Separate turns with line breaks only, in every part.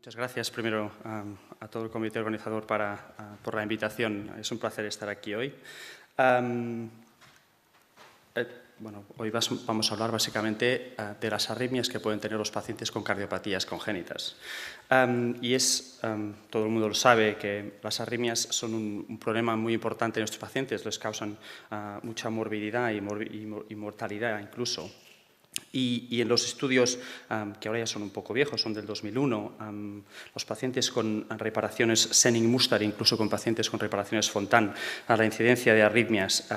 Muchas gracias primero a todo el comité organizador por la invitación. Es un placer estar aquí hoy. Hoy vamos a hablar básicamente de las arritmias que pueden tener los pacientes con cardiopatías congénitas. Todo el mundo lo sabe, que las arritmias son un problema muy importante en nuestros pacientes. Les causan mucha morbididad y mortalidad incluso. Y en los estudios, que ahora ya son un poco viejos, son del 2001, los pacientes con reparaciones Senning-Mustard, incluso con pacientes con reparaciones Fontan, la incidencia de arritmias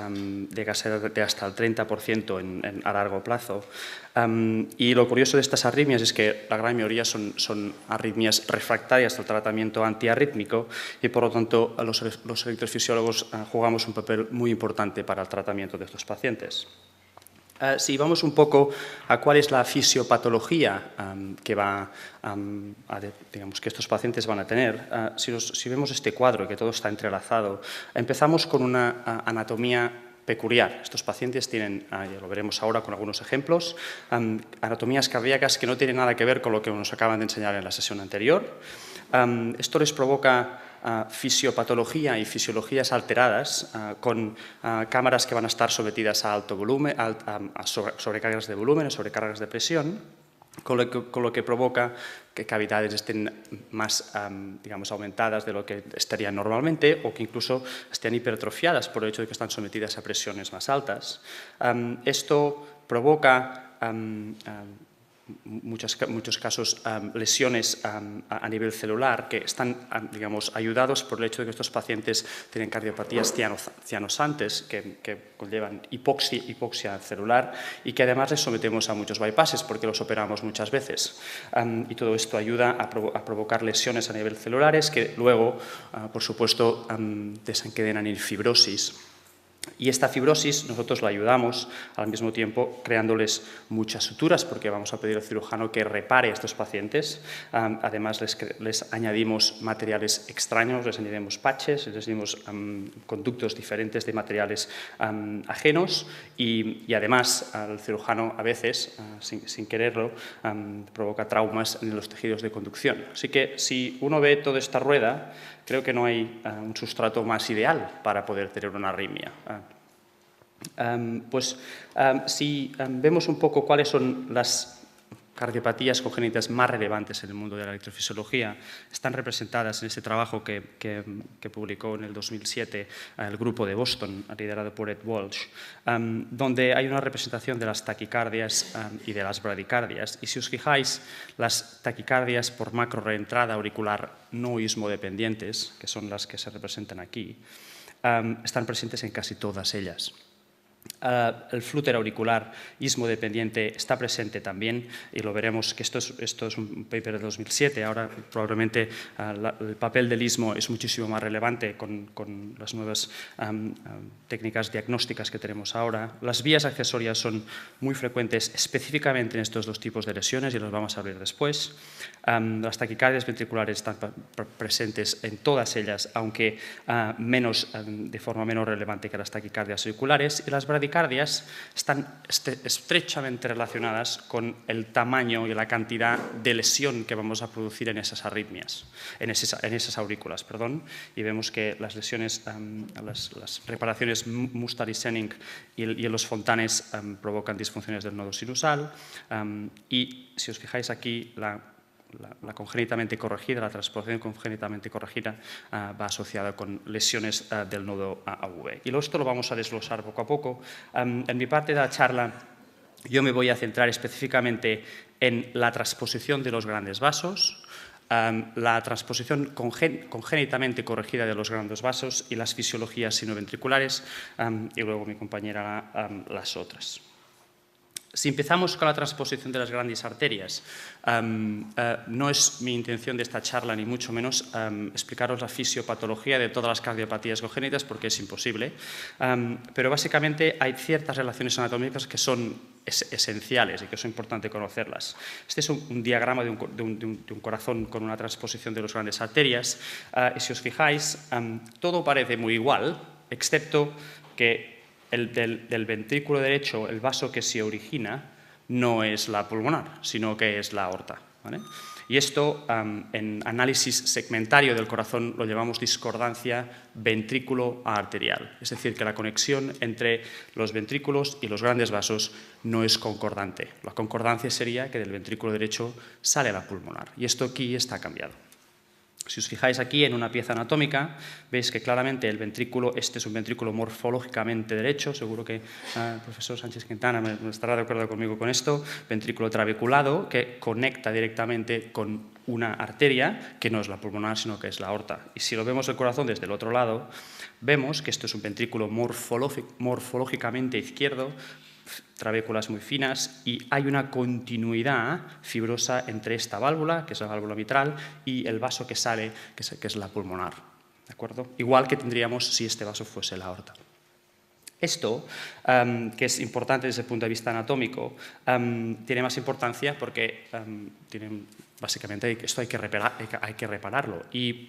llega a ser de hasta el 30% a largo plazo. Y lo curioso de estas arritmias es que la gran mayoría son arritmias refractarias al tratamiento antiarrítmico y, por lo tanto, los electrofisiólogos jugamos un papel muy importante para el tratamiento de estos pacientes. Si vamos un poco a cuál es la fisiopatología que estos pacientes van a tener, si vemos este cuadro, que todo está entrelazado, empezamos con una anatomía peculiar. Estos pacientes tienen, ya lo veremos ahora con algunos ejemplos, anatomías cardíacas que no tienen nada que ver con lo que nos acaban de enseñar en la sesión anterior. Esto les provoca fisiopatología y fisiologías alteradas con cámaras que van a estar sometidas a alto volumen, a sobrecargas de volumen, sobrecargas de presión, con lo que provoca que cavidades estén más aumentadas de lo que estarían normalmente o que incluso estén hipertrofiadas por el hecho de que están sometidas a presiones más altas. Esto provoca muchos casos lesiones a nivel celular que están ayudados por el hecho de que estos pacientes tienen cardiopatías cianosantes que conllevan hipoxia celular y que además les sometemos a muchos bypasses porque los operamos muchas veces. Y todo esto ayuda a provocar lesiones a nivel celulares que luego, por supuesto, desencadenan en fibrosis. Y esta fibrosis nosotros la ayudamos al mismo tiempo creándoles muchas suturas porque vamos a pedir al cirujano que repare a estos pacientes. Además les añadimos materiales extraños, les añadimos patches, les añadimos conductos diferentes de materiales ajenos y además al cirujano a veces, sin quererlo, provoca traumas en los tejidos de conducción. Así que si uno ve toda esta rueda, creo que no hay un sustrato más ideal para poder tener una arritmia. Si vemos un poco cuáles son las cardiopatías congénitas más relevantes en el mundo de la electrofisiología, están representadas en este trabajo que publicó en el 2007 el grupo de Boston, liderado por Ed Walsh, donde hay una representación de las taquicardias y de las bradicardias. Y si os fijáis, las taquicardias por macro reentrada auricular no ismodependientes, que son las que se representan aquí, están presentes en casi todas ellas. El flúter auricular ismodependiente está presente también y lo veremos que esto es un paper de 2007. Ahora probablemente el papel del ismo es muchísimo más relevante con las nuevas técnicas diagnósticas que tenemos ahora. Las vías accesorias son muy frecuentes específicamente en estos dos tipos de lesiones y los vamos a ver después. Las taquicardias ventriculares están presentes en todas ellas, aunque de forma menos relevante que las taquicardias auriculares, y las bradicardias están estrechamente relacionadas con el tamaño y la cantidad de lesión que vamos a producir en esas arritmias, en esas aurículas, y vemos que las lesiones, las reparaciones Mustard y Senning y en los Fontanes provocan disfunciones del nodo sinusal y si os fijáis aquí la congénitamente corregida, la transposición congénitamente corregida va asociada con lesiones del nodo AV. Y esto lo vamos a desglosar poco a poco. En mi parte de la charla yo me voy a centrar específicamente en la transposición de los grandes vasos, la transposición congénitamente corregida de los grandes vasos y las fisiologías sinoventriculares y luego mi compañera las otras. Si empezamos con la transposición de las grandes arterias, no es mi intención de esta charla, ni mucho menos, explicaros la fisiopatología de todas las cardiopatías congénitas, porque es imposible, pero básicamente hay ciertas relaciones anatómicas que son esenciales y que es importante conocerlas. Este es un diagrama de un corazón con una transposición de las grandes arterias, y si os fijáis, todo parece muy igual, excepto que del ventrículo derecho, el vaso que se origina no es la pulmonar, sino que es la aorta, ¿vale? Y esto, en análisis segmentario del corazón, lo llamamos discordancia ventrículo arterial. Es decir, que la conexión entre los ventrículos y los grandes vasos no es concordante. La concordancia sería que del ventrículo derecho sale a la pulmonar. Y esto aquí está cambiado. Si os fijáis aquí en una pieza anatómica, veis que claramente el ventrículo, este es un ventrículo morfológicamente derecho, seguro que el profesor Sánchez Quintana me estará de acuerdo conmigo con esto, ventrículo trabeculado que conecta directamente con una arteria que no es la pulmonar, sino que es la aorta. Y si lo vemos el corazón desde el otro lado, vemos que esto es un ventrículo morfológicamente izquierdo, trabéculas muy finas, y hay una continuidad fibrosa entre esta válvula, que es la válvula mitral, y el vaso que sale, que es la pulmonar. ¿De acuerdo? Igual que tendríamos si este vaso fuese la aorta. Esto, que es importante desde el punto de vista anatómico, tiene más importancia porque básicamente esto hay que repararlo. Y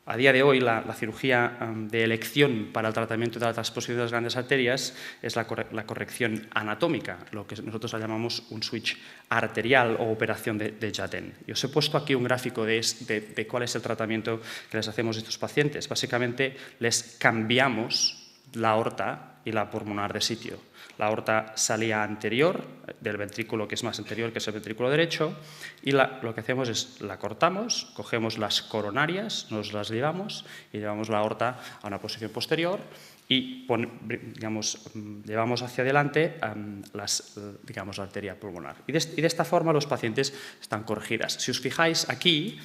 a día de hoy, la cirugía de elección para el tratamiento de la transposición de las grandes arterias es la corrección anatómica, lo que nosotros llamamos un switch arterial o operación de Jatin. Y os he puesto aquí un gráfico de cuál es el tratamiento que les hacemos a estos pacientes. Básicamente, les cambiamos la aorta y la pulmonar de sitio. La aorta salía anterior del ventrículo que es más anterior, que es el ventrículo derecho, y lo que hacemos es la cortamos, cogemos las coronarias, nos las llevamos y llevamos la aorta a una posición posterior y llevamos hacia adelante la arteria pulmonar. Y de esta forma los pacientes están corregidas. Si os fijáis aquí,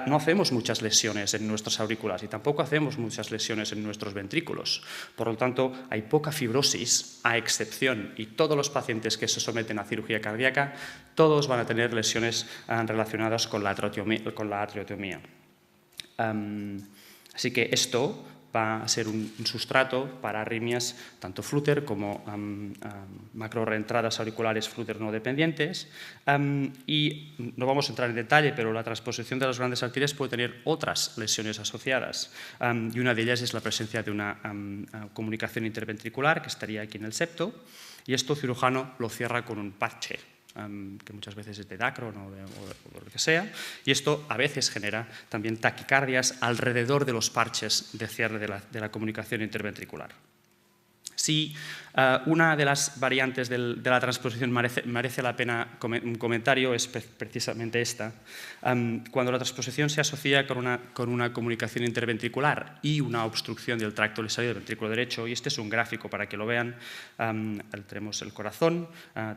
no hacemos muchas lesiones en nuestras aurículas y tampoco hacemos muchas lesiones en nuestros ventrículos. Por lo tanto, hay poca fibrosis, a excepción, y todos los pacientes que se someten a cirugía cardíaca, todos van a tener lesiones relacionadas con la arteriotomía. Así que esto va a ser un sustrato para arritmias tanto flutter como macroreentradas auriculares flutter no dependientes. Y no vamos a entrar en detalle, pero la transposición de las grandes arterias puede tener otras lesiones asociadas. Y una de ellas es la presencia de una comunicación interventricular que estaría aquí en el septo. Y esto el cirujano lo cierra con un parche, que muchas veces es de Dacron o lo que sea, y esto a veces genera también taquicardias alrededor de los parches de cierre de la comunicación interventricular. Si una de las variantes de la transposición merece la pena un comentario, es precisamente esta. Cuando la transposición se asocia con una comunicación interventricular y una obstrucción del tracto lisario del ventrículo derecho, y este es un gráfico para que lo vean, tenemos el corazón,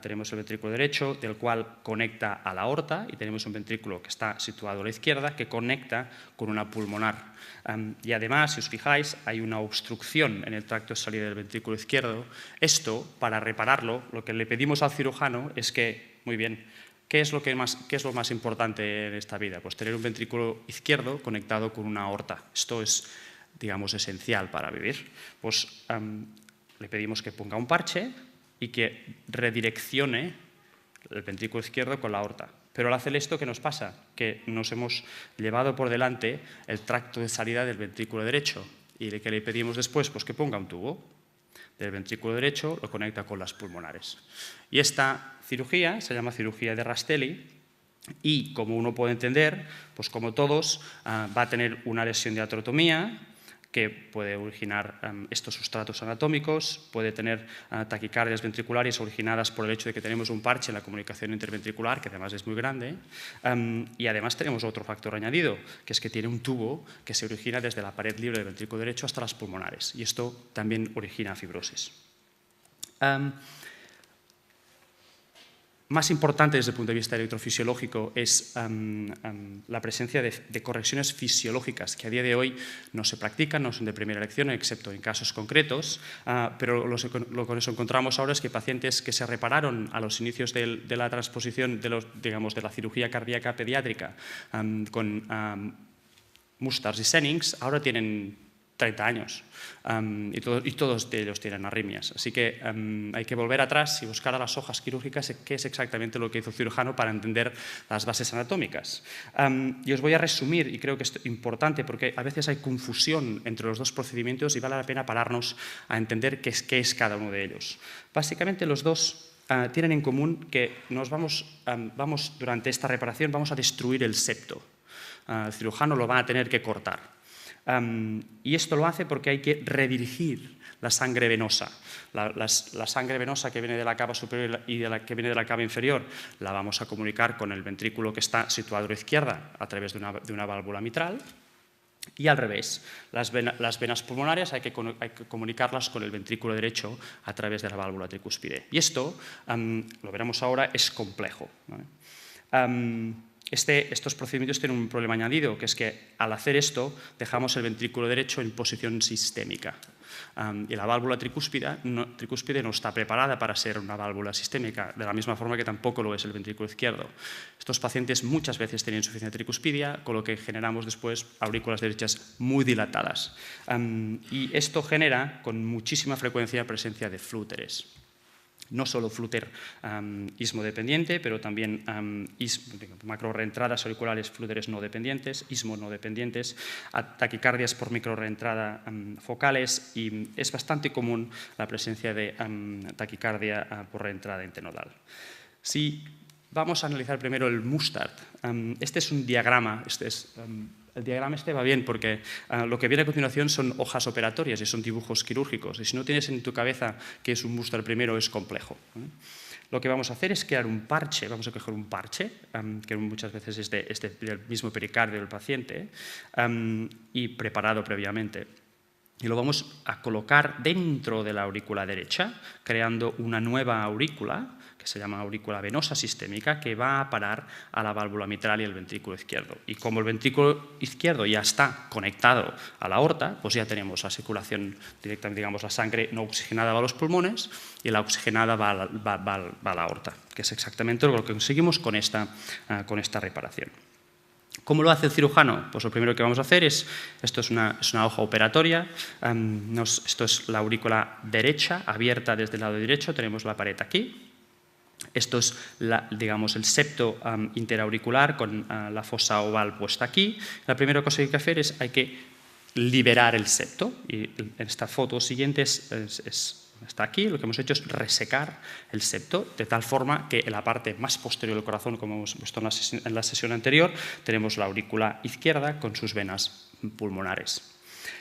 tenemos el ventrículo derecho, del cual conecta a la aorta, y tenemos un ventrículo que está situado a la izquierda, que conecta con una pulmonar. Y además, si os fijáis, hay una obstrucción en el tracto de salida del ventrículo izquierdo. Esto, para repararlo, lo que le pedimos al cirujano es que, muy bien, ¿qué es lo más importante en esta vida? Pues tener un ventrículo izquierdo conectado con una aorta. Esto es, digamos, esencial para vivir. Pues le pedimos que ponga un parche y que redireccione el ventrículo izquierdo con la aorta. Pero al hacer esto, ¿qué nos pasa? Que nos hemos llevado por delante el tracto de salida del ventrículo derecho. ¿Y qué le pedimos después? Pues que ponga un tubo del ventrículo derecho, lo conecta con las pulmonares. Y esta cirugía se llama cirugía de Rastelli y, como uno puede entender, pues como todos, va a tener una lesión de atrotomía que puede originar estos sustratos anatómicos, puede tener taquicardias ventriculares originadas por el hecho de que tenemos un parche en la comunicación interventricular, que además es muy grande, y además tenemos otro factor añadido, que es que tiene un tubo que se origina desde la pared libre del ventrículo derecho hasta las pulmonares, y esto también origina fibrosis. Más importante desde el punto de vista electrofisiológico es la presencia de correcciones fisiológicas que a día de hoy no se practican, no son de primera elección, excepto en casos concretos, pero lo que nos encontramos ahora es que pacientes que se repararon a los inicios de la transposición de la cirugía cardíaca pediátrica con Mustars y Sennings ahora tienen 30 años y todos de ellos tienen arritmias. Así que hay que volver atrás y buscar a las hojas quirúrgicas qué es exactamente lo que hizo el cirujano para entender las bases anatómicas. Y os voy a resumir, y creo que es importante porque a veces hay confusión entre los dos procedimientos y vale la pena pararnos a entender qué es cada uno de ellos. Básicamente los dos tienen en común que durante esta reparación vamos a destruir el septo. El cirujano lo va a tener que cortar. Y esto lo hace porque hay que redirigir la sangre venosa. La sangre venosa que viene de la cava superior y que viene de la cava inferior la vamos a comunicar con el ventrículo que está situado a la izquierda a través de una válvula mitral. Y al revés, las venas pulmonarias hay que comunicarlas con el ventrículo derecho a través de la válvula tricúspide. Y esto, lo veremos ahora, es complejo, ¿vale? Estos procedimientos tienen un problema añadido, que es que al hacer esto dejamos el ventrículo derecho en posición sistémica. Y la válvula tricúspide no está preparada para ser una válvula sistémica, de la misma forma que tampoco lo es el ventrículo izquierdo. Estos pacientes muchas veces tienen insuficiencia tricuspidia, con lo que generamos después aurículas derechas muy dilatadas. Y esto genera con muchísima frecuencia presencia de flúteres. No solo flúter ismodependiente, pero también macrorreentradas auriculares flúteres no dependientes, ismo no dependientes, taquicardias por microrreentrada focales, y es bastante común la presencia de taquicardia por reentrada internodal. Si vamos a analizar primero el Mustard, este es un diagrama, el diagrama va bien porque lo que viene a continuación son hojas operatorias y son dibujos quirúrgicos. Y si no tienes en tu cabeza qué es un Mustard primero, es complejo. Lo que vamos a hacer es crear un parche. Vamos a coger un parche, que muchas veces es del mismo pericardio del paciente, y preparado previamente. Y lo vamos a colocar dentro de la aurícula derecha, creando una nueva aurícula, que se llama aurícula venosa sistémica, que va a parar a la válvula mitral y el ventrículo izquierdo. Y como el ventrículo izquierdo ya está conectado a la aorta, pues ya tenemos la circulación directa, digamos, la sangre no oxigenada va a los pulmones y la oxigenada va a la aorta, que es exactamente lo que conseguimos con esta reparación. ¿Cómo lo hace el cirujano? Pues lo primero que vamos a hacer esto es una hoja operatoria, esto es la aurícula derecha, abierta desde el lado derecho, tenemos la pared aquí. Esto es, digamos, el septo interauricular con la fosa oval puesta aquí. La primera cosa que hay que hacer es hay que liberar el septo. Y en esta foto siguiente está aquí, lo que hemos hecho es resecar el septo, de tal forma que en la parte más posterior del corazón, como hemos visto en la sesión anterior, tenemos la aurícula izquierda con sus venas pulmonares.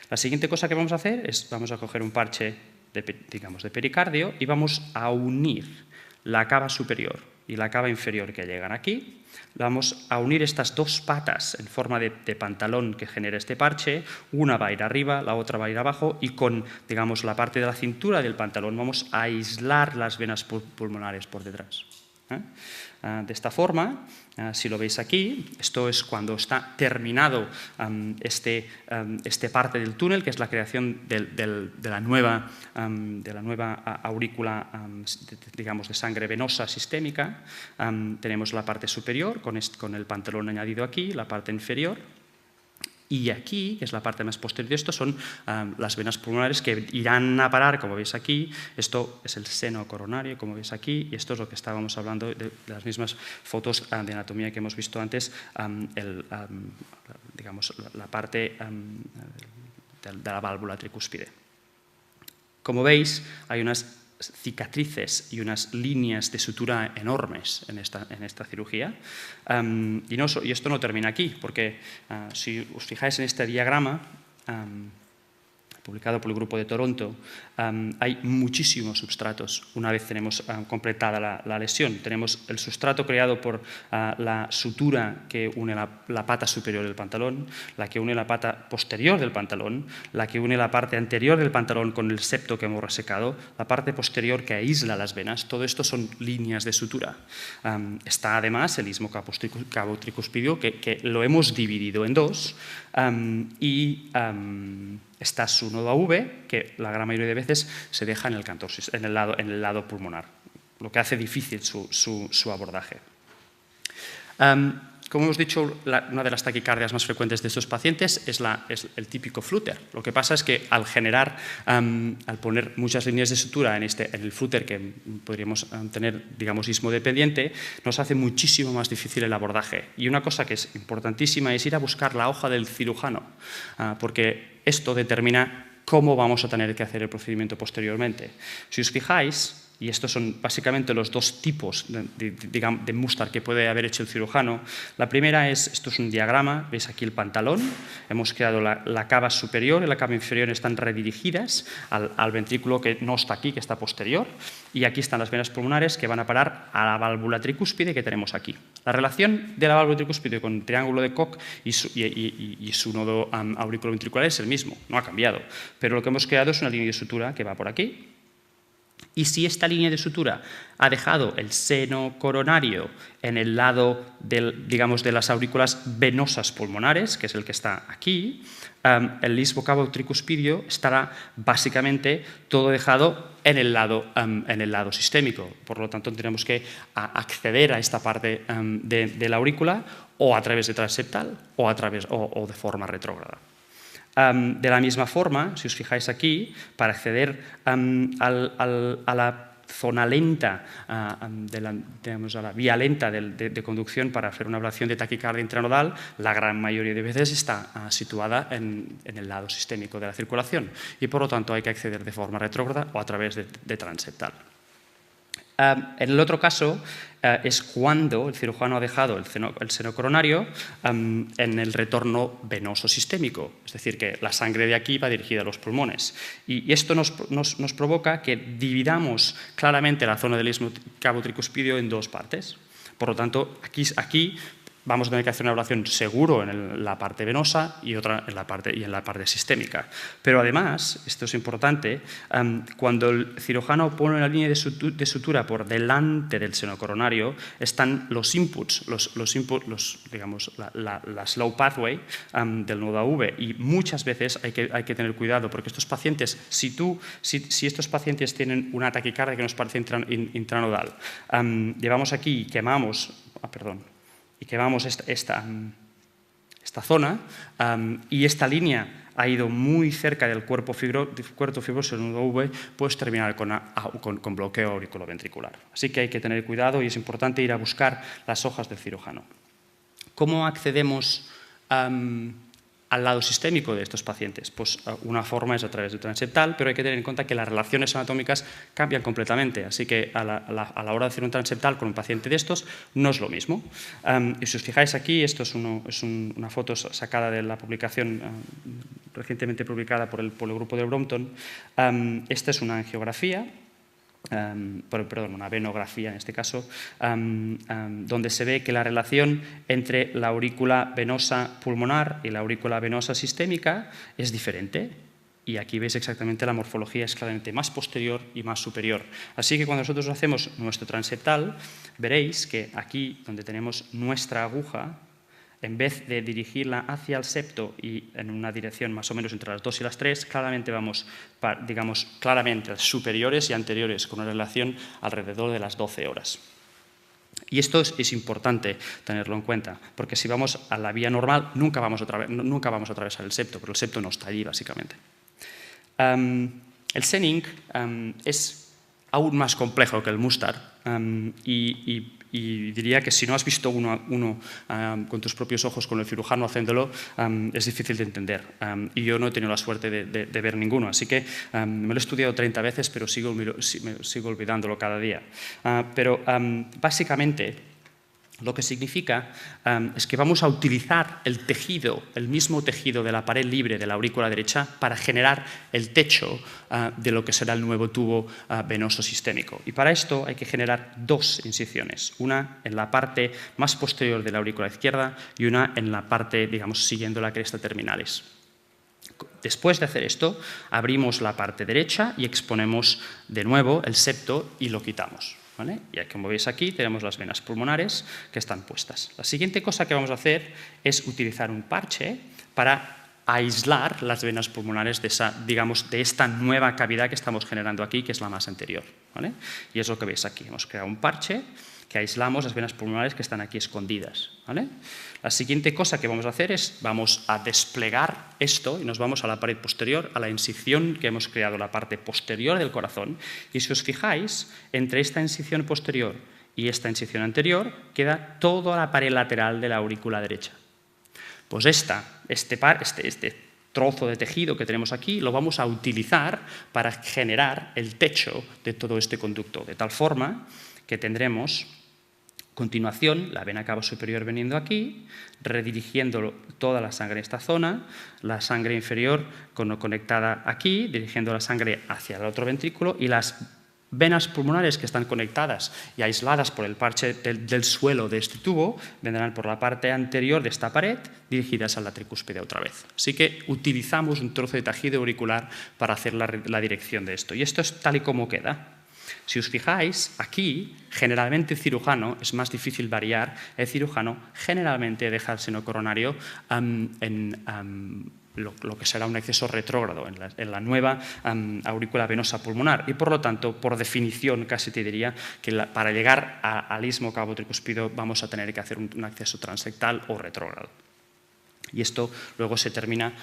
La siguiente cosa que vamos a hacer es, vamos a coger un parche de pericardio y vamos a unir la cava superior y la cava inferior que llegan aquí. Vamos a unir estas dos patas en forma de pantalón que genera este parche. Una va a ir arriba, la otra va a ir abajo, y con, digamos, la parte de la cintura del pantalón vamos a aislar las venas pulmonares por detrás. De esta forma, si lo veis aquí, esto es cuando está terminado este parte del túnel, que es la creación de la nueva aurícula, digamos, de sangre venosa sistémica. Tenemos la parte superior con el pantalón añadido aquí, la parte inferior. Y aquí, que es la parte más posterior de esto, son las venas pulmonares que irán a parar, como veis aquí. Esto es el seno coronario, como veis aquí, y esto es lo que estábamos hablando de las mismas fotos de anatomía que hemos visto antes, digamos, la parte de la válvula tricúspide. Como veis, hay unas cicatrices y unas líneas de sutura enormes en esta cirugía. Y esto no termina aquí, porque si os fijáis en este diagrama, publicado por el Grupo de Toronto, hay muchísimos substratos una vez tenemos completada la lesión. Tenemos el sustrato creado por la sutura que une la pata superior del pantalón, la que une la pata posterior del pantalón, la que une la parte anterior del pantalón con el septo que hemos resecado, la parte posterior que aísla las venas. Todo esto son líneas de sutura. Está además el istmo cavo-tricuspidio, que lo hemos dividido en dos, y está su nodo AV, que la gran mayoría de veces se deja en el lado pulmonar, lo que hace difícil su abordaje. Como hemos dicho, una de las taquicardias más frecuentes de estos pacientes es el típico flúter. Lo que pasa es que al poner muchas líneas de sutura en el flúter, que podríamos tener, digamos, istmo dependiente, nos hace muchísimo más difícil el abordaje. Y una cosa que es importantísima es ir a buscar la hoja del cirujano, porque esto determina cómo vamos a tener que hacer el procedimiento posteriormente. Si os fijáis, y estos son básicamente los dos tipos de mustard que puede haber hecho el cirujano. La primera es, esto es un diagrama, veis aquí el pantalón, hemos creado la cava superior y la cava inferior están redirigidas al ventrículo que no está aquí, que está posterior, y aquí están las venas pulmonares que van a parar a la válvula tricúspide que tenemos aquí. La relación de la válvula tricúspide con el triángulo de Koch y su nodo auriculoventricular es el mismo, no ha cambiado, pero lo que hemos creado es una línea de sutura que va por aquí. Y si esta línea de sutura ha dejado el seno coronario en el lado de las aurículas venosas pulmonares, que es el que está aquí, el istmo cavo tricuspidio estará básicamente todo dejado en el lado sistémico. Por lo tanto, tenemos que acceder a esta parte de la aurícula o a través de transeptal o de forma retrógrada. De la misma forma, si os fijáis aquí, para acceder a la zona lenta, a la vía lenta de conducción para hacer una ablación de taquicardia intranodal, la gran mayoría de veces está situada en el lado sistémico de la circulación y por lo tanto hay que acceder de forma retrógrada o a través de transeptal. En el otro caso es cuando el cirujano ha dejado el seno coronario en el retorno venoso sistémico, es decir, que la sangre de aquí va dirigida a los pulmones. Y esto nos provoca que dividamos claramente la zona del istmo cavo tricuspidio en dos partes. Por lo tanto, aquí vamos a tener que hacer una ablación seguro en la parte venosa y otra en la parte sistémica. Pero además, esto es importante, cuando el cirujano pone una línea de sutura por delante del seno coronario, están los inputs, la slow pathway del nodo AV, y muchas veces hay que tener cuidado porque estos pacientes, si estos pacientes tienen una taquicardia que nos parece intranodal, llevamos aquí y quemamos, esta zona y esta línea ha ido muy cerca del cuerpo fibroso del nodo AV, puedes terminar con bloqueo auriculoventricular. Así que hay que tener cuidado y es importante ir a buscar las hojas del cirujano. ¿Cómo accedemos al lado sistémico de estos pacientes? Pues una forma es a través del transeptal, pero hay que tener en cuenta que las relaciones anatómicas cambian completamente, así que a la hora de hacer un transeptal con un paciente de estos no es lo mismo. Y si os fijáis aquí, esto es una foto sacada de la publicación recientemente publicada por el grupo de Brompton. Esta es una angiografía, una venografía en este caso, donde se ve que la relación entre la aurícula venosa pulmonar y la aurícula venosa sistémica es diferente. Y aquí veis exactamente la morfología es claramente más posterior y más superior. Así que cuando nosotros hacemos nuestro transeptal, veréis que aquí donde tenemos nuestra aguja, en vez de dirigirla hacia el septo y en una dirección más o menos entre las 2 y las 3, claramente vamos, claramente superiores y anteriores, con una relación alrededor de las 12 horas. Y esto es importante tenerlo en cuenta, porque si vamos a la vía normal nunca vamos a atravesar el septo, pero el septo no está allí, básicamente. El Senning es aún más complejo que el mustard y diría que si no has visto uno con tus propios ojos con el cirujano haciéndolo, es difícil de entender. Y yo no he tenido la suerte de ver ninguno, así que me lo he estudiado 30 veces, pero sigo olvidándolo cada día. Pero básicamente lo que significa es que vamos a utilizar el mismo tejido de la pared libre de la aurícula derecha para generar el techo de lo que será el nuevo tubo venoso sistémico. Y para esto hay que generar dos incisiones, una en la parte más posterior de la aurícula izquierda y una en la parte, siguiendo la cresta terminalis. Después de hacer esto, abrimos la parte derecha y exponemos de nuevo el septo y lo quitamos. ¿Vale? Y como veis aquí tenemos las venas pulmonares que están puestas. La siguiente cosa que vamos a hacer es utilizar un parche para aislar las venas pulmonares de esta nueva cavidad que estamos generando aquí, que es la más anterior. ¿Vale? Y es lo que veis aquí. Hemos creado un parche que aislamos las venas pulmonares que están aquí escondidas. ¿Vale? La siguiente cosa que vamos a hacer es, vamos a desplegar esto y nos vamos a la pared posterior, a la incisión que hemos creado, la parte posterior del corazón. Y si os fijáis, entre esta incisión posterior y esta incisión anterior queda toda la pared lateral de la aurícula derecha. Pues este trozo de tejido que tenemos aquí, lo vamos a utilizar para generar el techo de todo este conducto, de tal forma que tendremos a continuación la vena cava superior veniendo aquí, redirigiendo toda la sangre en esta zona, la sangre inferior conectada aquí, dirigiendo la sangre hacia el otro ventrículo, y las venas pulmonares que están conectadas y aisladas por el parche del suelo de este tubo vendrán por la parte anterior de esta pared, dirigidas a la tricúspide otra vez. Así que utilizamos un trozo de tejido auricular para hacer la dirección de esto. Y esto es tal y como queda. Si os fijáis, aquí, generalmente el cirujano, es más difícil variar, el cirujano generalmente deja el seno coronario en lo que será un exceso retrógrado, en la nueva aurícula venosa pulmonar. Y por lo tanto, por definición, casi te diría que para llegar al istmo cavo-tricúspido vamos a tener que hacer un acceso transectal o retrógrado. Y esto luego se termina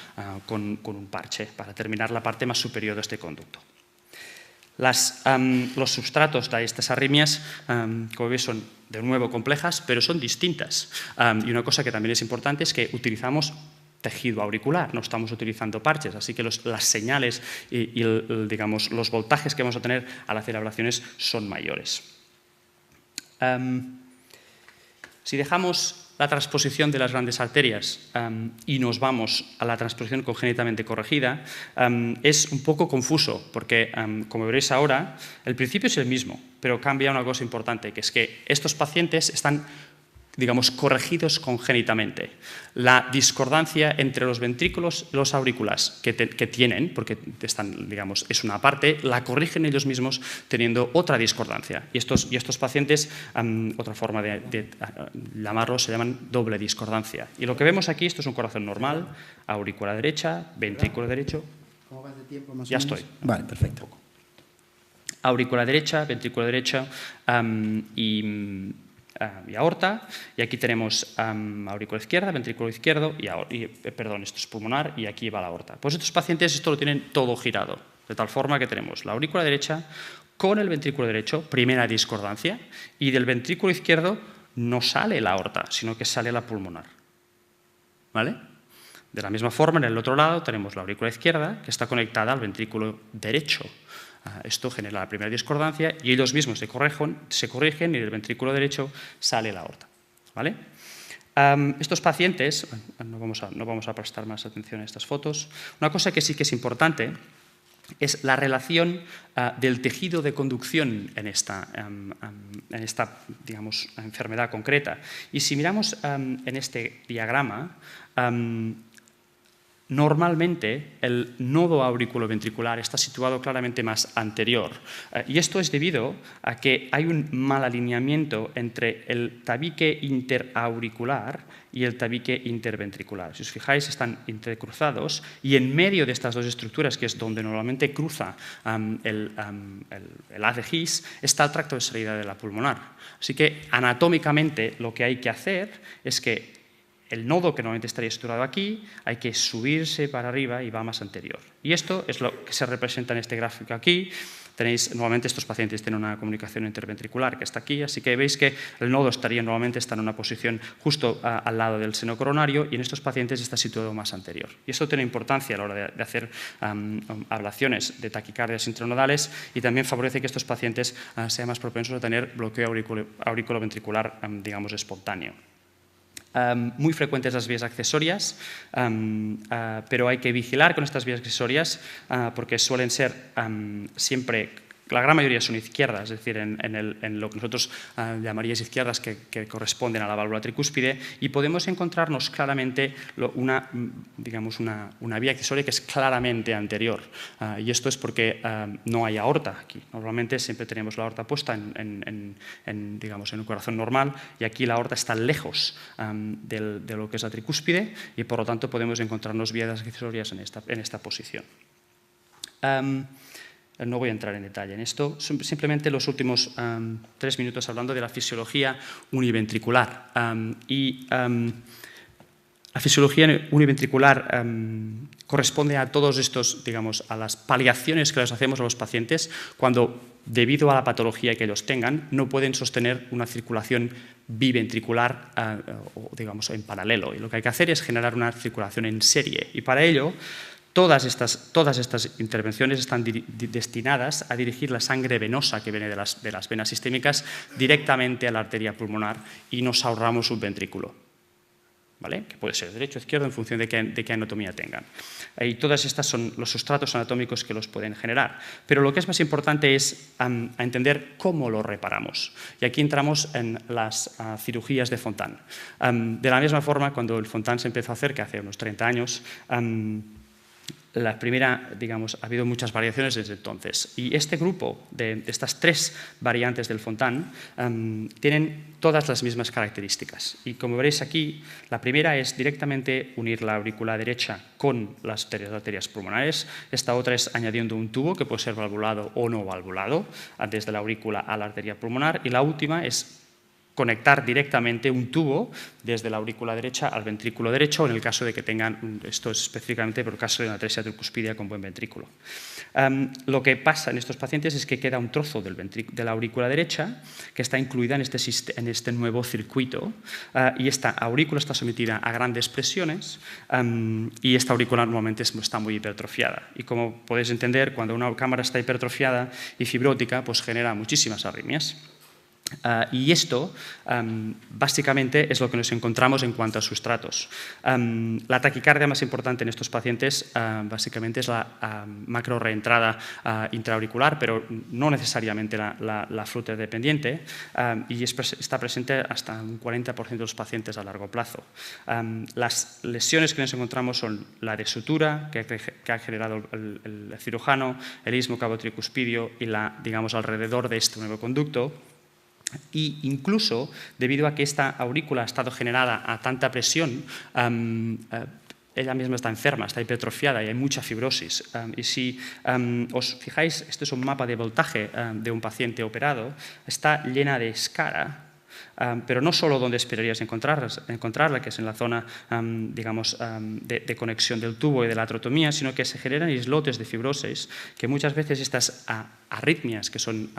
con un parche, para terminar la parte más superior de este conducto. Los substratos de estas arritmias, como veis, son de nuevo complejas, pero son distintas. Y una cosa que también es importante es que utilizamos tejido auricular, no estamos utilizando parches, así que las señales y digamos, los voltajes que vamos a tener al hacer ablaciones son mayores. Si dejamos la transposición de las grandes arterias y nos vamos a la transposición congénitamente corregida, es un poco confuso, porque, como veréis ahora, el principio es el mismo, pero cambia una cosa importante, que es que estos pacientes están, digamos, corregidos congénitamente. La discordancia entre los ventrículos y los aurículas que tienen, porque están, digamos, es una parte, la corrigen ellos mismos teniendo otra discordancia. Y estos pacientes, otra forma de llamarlos, se llaman doble discordancia. Y lo que vemos aquí, esto es un corazón normal, aurícula derecha, ventrículo derecho.
¿Cómo vas de tiempo más o
Ya
menos?
estoy.
Vale, perfecto.
Aurícula derecha, ventrículo derecho y aorta, y aquí tenemos aurícula izquierda, ventrículo izquierdo, perdón, esto es pulmonar, y aquí va la aorta. Pues estos pacientes esto lo tienen todo girado, de tal forma que tenemos la aurícula derecha con el ventrículo derecho, primera discordancia, y del ventrículo izquierdo no sale la aorta, sino que sale la pulmonar. ¿Vale? De la misma forma, en el otro lado tenemos la aurícula izquierda, que está conectada al ventrículo derecho. Esto genera la primera discordancia y ellos mismos se corrigen y del ventrículo derecho sale la aorta. ¿Vale? Estos pacientes, no vamos a prestar más atención a estas fotos, una cosa que sí que es importante es la relación del tejido de conducción en esta digamos, enfermedad concreta. Y si miramos en este diagrama, normalmente el nodo auriculoventricular está situado claramente más anterior. Y esto es debido a que hay un mal alineamiento entre el tabique interauricular y el tabique interventricular. Si os fijáis, están entrecruzados y en medio de estas dos estructuras, que es donde normalmente cruza el haz de His, está el tracto de salida de la pulmonar. Así que anatómicamente lo que hay que hacer es que el nodo que normalmente estaría situado aquí, hay que subirse para arriba y va más anterior. Y esto es lo que se representa en este gráfico aquí. Normalmente estos pacientes tienen una comunicación interventricular que está aquí, así que veis que el nodo normalmente está en una posición justo al lado del seno coronario y en estos pacientes está situado más anterior. Y esto tiene importancia a la hora de hacer ablaciones de taquicardias intranodales y también favorece que estos pacientes sean más propensos a tener bloqueo auriculoventricular, digamos, espontáneo. Muy frecuentes las vías accesorias, pero hay que vigilar con estas vías accesorias porque suelen ser siempre, la gran mayoría son izquierdas, es decir, en lo que nosotros llamaríamos izquierdas que corresponden a la válvula tricúspide, y podemos encontrarnos claramente una vía accesoria que es claramente anterior. Y esto es porque no hay aorta aquí. Normalmente siempre tenemos la aorta puesta en un corazón normal y aquí la aorta está lejos de lo que es la tricúspide y por lo tanto podemos encontrarnos vías accesorias en esta posición. No voy a entrar en detalle en esto, simplemente los últimos 3 minutos hablando de la fisiología univentricular. La fisiología univentricular corresponde a todos estos, digamos, a las paliaciones que les hacemos a los pacientes cuando, debido a la patología que ellos tengan, no pueden sostener una circulación biventricular, o, digamos, en paralelo. Y lo que hay que hacer es generar una circulación en serie. Y para ello, todas estas intervenciones están destinadas a dirigir la sangre venosa que viene de las venas sistémicas directamente a la arteria pulmonar y nos ahorramos un ventrículo, ¿vale? Que puede ser derecho o izquierdo en función de qué anatomía tengan. Y todas estas son los sustratos anatómicos que los pueden generar. Pero lo que es más importante es a entender cómo lo reparamos. Y aquí entramos en las cirugías de Fontan. De la misma forma, cuando el Fontan se empezó a hacer, que hace unos 30 años, la primera, digamos, ha habido muchas variaciones desde entonces. Y este grupo de estas 3 variantes del Fontan tienen todas las mismas características. Y como veréis aquí, la primera es directamente unir la aurícula derecha con las arterias pulmonares. Esta otra es añadiendo un tubo que puede ser valvulado o no valvulado, desde la aurícula a la arteria pulmonar. Y la última es conectar directamente un tubo desde la aurícula derecha al ventrículo derecho, en el caso de que tengan, esto es específicamente por el caso de una atresia tricuspidia con buen ventrículo. Lo que pasa en estos pacientes es que queda un trozo de la aurícula derecha que está incluida en este nuevo circuito, y esta aurícula está sometida a grandes presiones, y esta aurícula normalmente está muy hipertrofiada. Y como podéis entender, cuando una cámara está hipertrofiada y fibrótica, pues genera muchísimas arritmias. Y esto, básicamente, es lo que nos encontramos en cuanto a sustratos. La taquicardia más importante en estos pacientes, básicamente, es la macro reentrada intraauricular, pero no necesariamente la flutter dependiente, y está presente hasta un 40% de los pacientes a largo plazo. Las lesiones que nos encontramos son la de sutura, que ha generado el cirujano, el istmo cavo-tricuspidio y digamos, alrededor de este nuevo conducto. Y incluso, debido a que esta aurícula ha estado generada a tanta presión, ella misma está enferma, está hipertrofiada y hay mucha fibrosis. Y si os fijáis, este es un mapa de voltaje de un paciente operado, está llena de escara, pero no solo donde esperarías encontrarla, que es en la zona, digamos, de conexión del tubo y de la atrotomía, sino que se generan islotes de fibrosis, que muchas veces estas arritmias, que son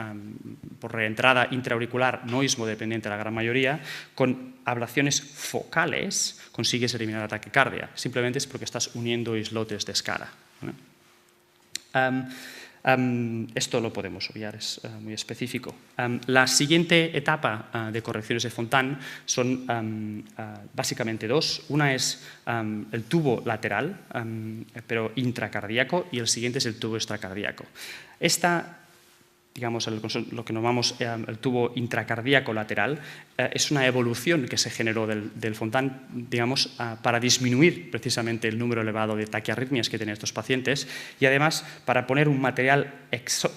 por reentrada intraauricular, no ismodependiente la gran mayoría, con ablaciones focales consigues eliminar la taquicardia. Simplemente es porque estás uniendo islotes de escara, ¿no? Esto lo podemos obviar, es muy específico. La siguiente etapa de correcciones de Fontan son básicamente 2. Una es el tubo lateral, pero intracardíaco, y el siguiente es el tubo extracardíaco. Esta, digamos, lo que llamamos el tubo intracardíaco lateral, es una evolución que se generó del Fontan, digamos, para disminuir precisamente el número elevado de taquiarritmias que tienen estos pacientes, y además para poner un material,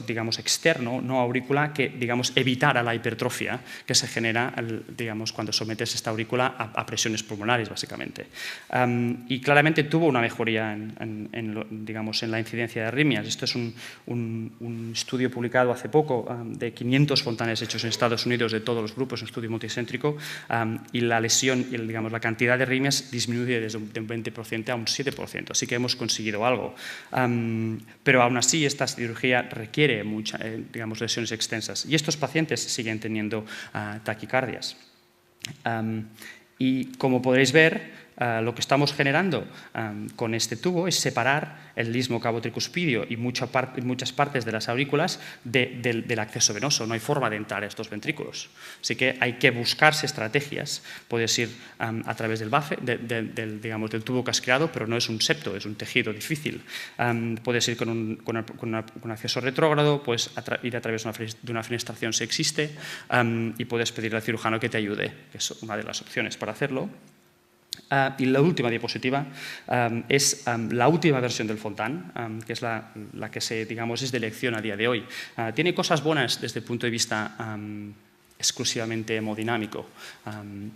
digamos, externo, no aurícula, que, digamos, evitara la hipertrofia que se genera, digamos, cuando sometes esta aurícula a presiones pulmonares, básicamente. Y claramente tuvo una mejoría digamos, en la incidencia de arritmias. Esto es un estudio publicado hace poco de 500 Fontanes hechos en Estados Unidos de todos los grupos, un estudio multicéntrico, y la lesión y, digamos, la cantidad de arritmias disminuye desde un 20% a un 7%, así que hemos conseguido algo. Pero aún así esta cirugía requiere digamos, lesiones extensas, y estos pacientes siguen teniendo taquicardias. Y como podréis ver, lo que estamos generando con este tubo es separar el istmo cavo-tricuspidio y muchas partes de las aurículas del acceso venoso. No hay forma de entrar a estos ventrículos. Así que hay que buscarse estrategias. Puedes ir a través del digamos, del tubo que has creado, pero no es un septo, es un tejido difícil. Puedes ir con un acceso retrógrado, puedes ir a través de una fenestración si existe, y puedes pedirle al cirujano que te ayude, que es una de las opciones para hacerlo. Y la última diapositiva es la última versión del Fontan, que es la que digamos, es de elección a día de hoy. Tiene cosas buenas desde el punto de vista exclusivamente hemodinámico,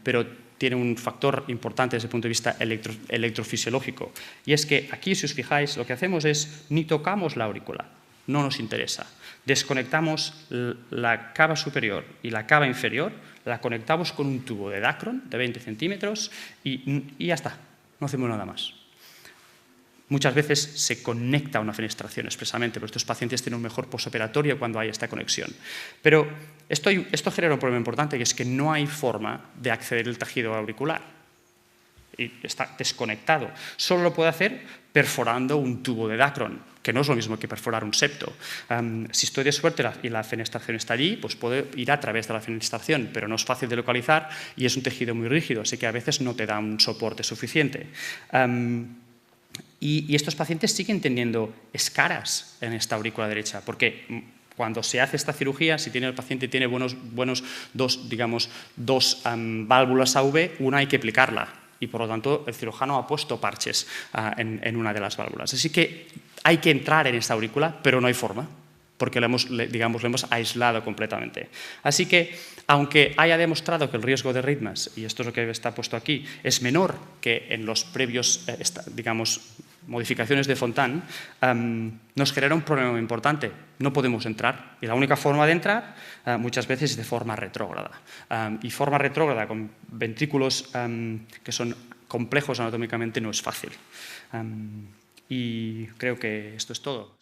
pero tiene un factor importante desde el punto de vista electrofisiológico. Y es que aquí, si os fijáis, lo que hacemos es ni tocamos la aurícula, no nos interesa. Desconectamos la cava superior y la cava inferior, la conectamos con un tubo de Dacron de 20 centímetros y ya está. no hacemos nada más. Muchas veces se conecta una fenestración expresamente, pero estos pacientes tienen un mejor posoperatorio cuando hay esta conexión. Pero esto genera un problema importante, que es que no hay forma de acceder al tejido auricular. Y está desconectado. Solo lo puede hacer perforando un tubo de Dacron, que no es lo mismo que perforar un septo. Si estoy de suerte y la fenestración está allí, pues puedo ir a través de la fenestración, pero no es fácil de localizar y es un tejido muy rígido, así que a veces no te da un soporte suficiente. Y estos pacientes siguen teniendo escaras en esta aurícula derecha, porque cuando se hace esta cirugía, si el paciente tiene dos válvulas AV, una hay que aplicarla y por lo tanto el cirujano ha puesto parches en una de las válvulas. Así que hay que entrar en esta aurícula, pero no hay forma, porque lo hemos aislado completamente. Así que, aunque haya demostrado que el riesgo de arritmias, y esto es lo que está puesto aquí, es menor que en los previos, modificaciones de Fontan, nos genera un problema muy importante. No podemos entrar. Y la única forma de entrar, muchas veces, es de forma retrógrada. Y forma retrógrada con ventrículos que son complejos anatómicamente no es fácil. Y creo que esto es todo.